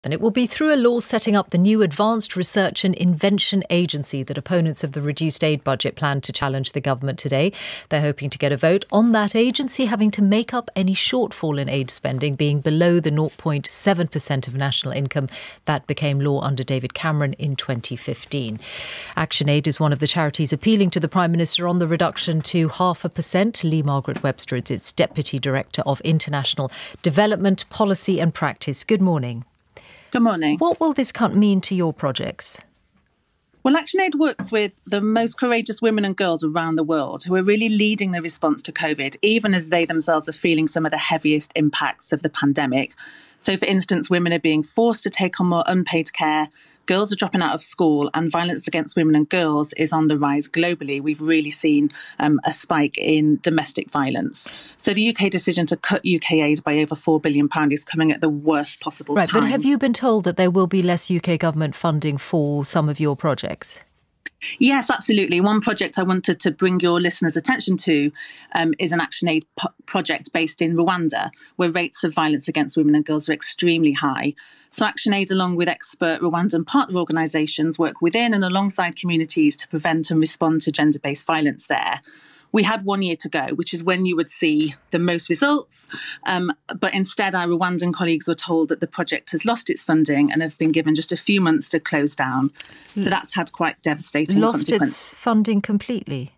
And it will be through a law setting up the new Advanced Research and Invention Agency that opponents of the reduced aid budget plan to challenge the government today. They're hoping to get a vote on that agency having to make up any shortfall in aid spending being below the 0.7% of national income that became law under David Cameron in 2015. ActionAid is one of the charities appealing to the Prime Minister on the reduction to 0.5%. Lee Margaret Webster is its Deputy Director of International Development, Policy and Practice. Good morning. Good morning. What will this cut mean to your projects? Well, ActionAid works with the most courageous women and girls around the world who are really leading the response to COVID, even as they themselves are feeling some of the heaviest impacts of the pandemic. So, for instance, women are being forced to take on more unpaid care, girls are dropping out of school, and violence against women and girls is on the rise globally. We've really seen a spike in domestic violence. So the UK decision to cut UK aid by over £4 billion is coming at the worst possible time. But have you been told that there will be less UK government funding for some of your projects? Yes, absolutely. One project I wanted to bring your listeners' attention to is an ActionAid project based in Rwanda, where rates of violence against women and girls are extremely high. So ActionAid, along with expert Rwandan partner organisations, work within and alongside communities to prevent and respond to gender-based violence there. We had 1 year to go, which is when you would see the most results. But instead, our Rwandan colleagues were told that the project has lost its funding and have been given just a few months to close down. So that's had quite devastating consequences. Lost its funding completely?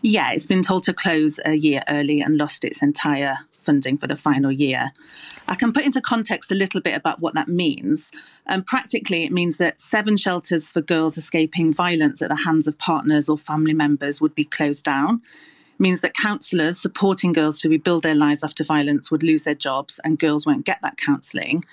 Yeah, it's been told to close a year early and lost its entire funding for the final year. I can put into context a little bit about what that means. Practically, it means that 7 shelters for girls escaping violence at the hands of partners or family members would be closed down. It means that counsellors supporting girls to rebuild their lives after violence would lose their jobs and girls won't get that counselling.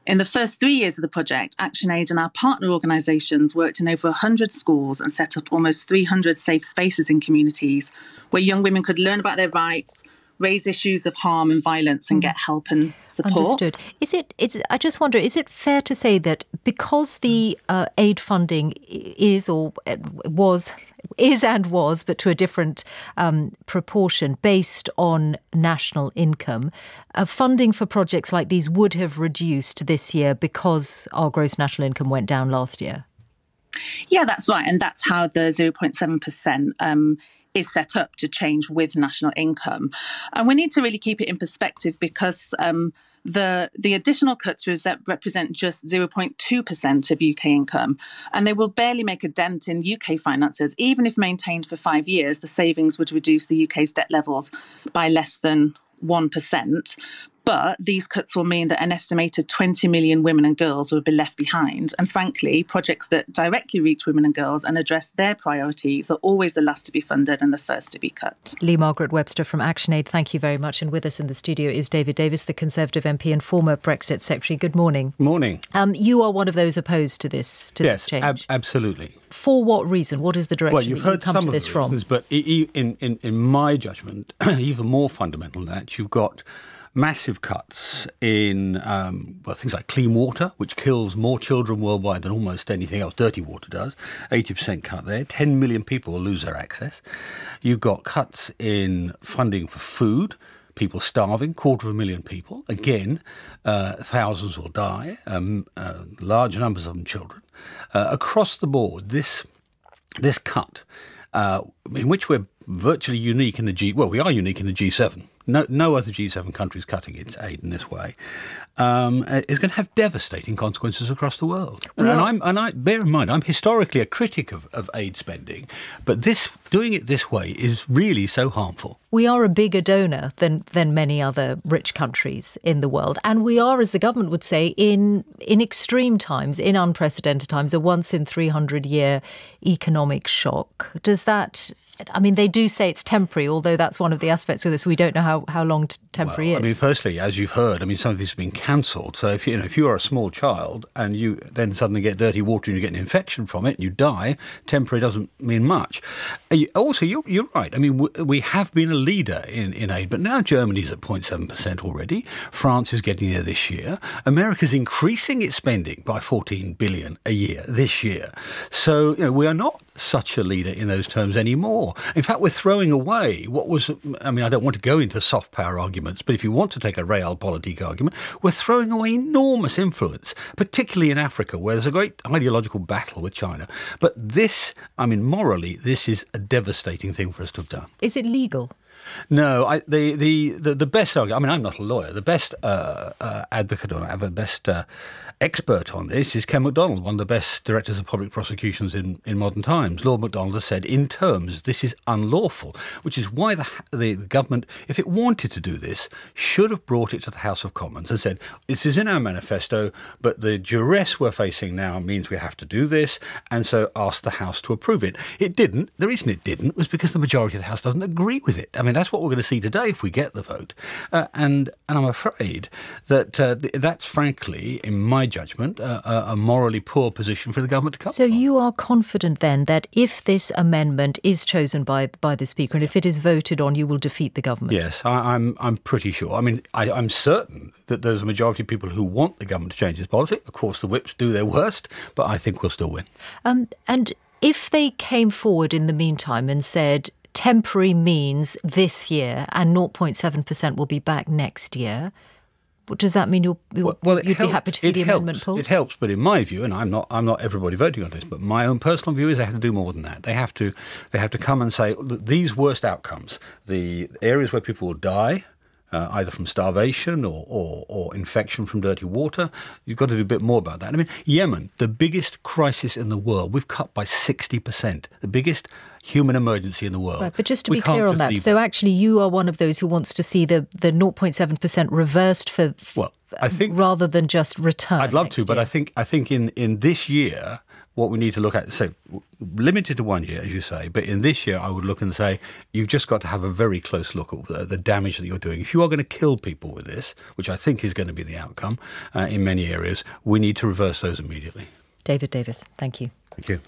In the first 3 years of the project, ActionAid and our partner organisations worked in over 100 schools and set up almost 300 safe spaces in communities where young women could learn about their rights, raise issues of harm and violence and get help and support. Understood. I just wonder, is it fair to say that because the aid funding is and was, but to a different proportion, based on national income, funding for projects like these would have reduced this year because our gross national income went down last year? Yeah, that's right. And that's how the 0.7% is set up to change with national income. And we need to really keep it in perspective because the additional cuts represent just 0.2% of UK income, and they will barely make a dent in UK finances. Even if maintained for 5 years, the savings would reduce the UK's debt levels by less than 1%. But these cuts will mean that an estimated 20 million women and girls will be left behind. And frankly, projects that directly reach women and girls and address their priorities are always the last to be funded and the first to be cut. Lee Margaret Webster from ActionAid, thank you very much. And with us in the studio is David Davis, the Conservative MP and former Brexit Secretary. Good morning. Morning. You are one of those opposed to this change? Yes, absolutely. For what reason? What is the direction well, you've heard come some to of this the from? reasons, but in my judgment, even more fundamental than that, you've got massive cuts in things like clean water, which kills more children worldwide than almost anything else dirty water does. 80% cut there. 10 million people will lose their access. You've got cuts in funding for food. People starving, 250,000 people. Again, thousands will die, large numbers of them children. Across the board, this cut, in which we're virtually unique in the we are unique in the G7. No other G7 country is cutting its aid in this way. Is going to have devastating consequences across the world. And I bear in mind, I'm historically a critic of aid spending, but doing it this way is really so harmful. We are a bigger donor than many other rich countries in the world. And we are, as the government would say, in extreme times, in unprecedented times, a once in 300-year economic shock. Does that... I mean, they do say it's temporary, although that's one of the aspects of this. We don't know how long temporary is. I mean, firstly, as you've heard, some of these have been cancelled. So if you are a small child and you then suddenly get dirty water and you get an infection from it and you die, temporary doesn't mean much. Also, you're right. I mean, we have been a leader in aid, but now Germany's at 0.7% already. France is getting there this year. America's increasing its spending by 14 billion a year this year. So we are not such a leader in those terms anymore. more. In fact, we're throwing away what was, I mean, I don't want to go into soft power arguments, but if you want to take a realpolitik argument, we're throwing away enormous influence, particularly in Africa, where there's a great ideological battle with China. But this, I mean, morally, this is a devastating thing for us to have done. Is it legal? No, the best argument, I mean, I'm not a lawyer, the best advocate on it, the best expert on this is Ken MacDonald, one of the best directors of public prosecutions in modern times. Lord MacDonald has said, in terms, this is unlawful, which is why the government, if it wanted to do this, should have brought it to the House of Commons and said, this is in our manifesto, but the duress we're facing now means we have to do this, and so ask the House to approve it. It didn't. The reason it didn't was because the majority of the House doesn't agree with it. I mean, that's what we're going to see today if we get the vote. And I'm afraid that that's, frankly, in my judgment, a morally poor position for the government to come So from. you are confident then that if this amendment is chosen by the Speaker and if it is voted on, you will defeat the government? Yes, I'm pretty sure. I mean, I'm certain that there's a majority of people who want the government to change its policy. Of course, the whips do their worst, but I think we'll still win. And if they came forward in the meantime and said temporary means this year and 0.7% will be back next year, what does that mean? You'd be happy to see the amendment pulled? It helps, but in my view, and I'm not everybody voting on this, but my own personal view is they have to do more than that. They have to come and say that these worst outcomes, the areas where people will die, either from starvation or infection from dirty water. You've got to do a bit more about that. I mean, Yemen, the biggest crisis in the world, we've cut by 60%. The biggest human emergency in the world. Right, but just to be clear on that, so actually you are one of those who wants to see the 0.7% reversed for, I think, rather than just return. I'd love to, but I think in this year, what we need to look at, so limited to 1 year, as you say, but in this year I would look and say, you've just got to have a very close look at the damage that you're doing. If you are going to kill people with this, which I think is going to be the outcome in many areas, we need to reverse those immediately. David Davis, thank you. Thank you.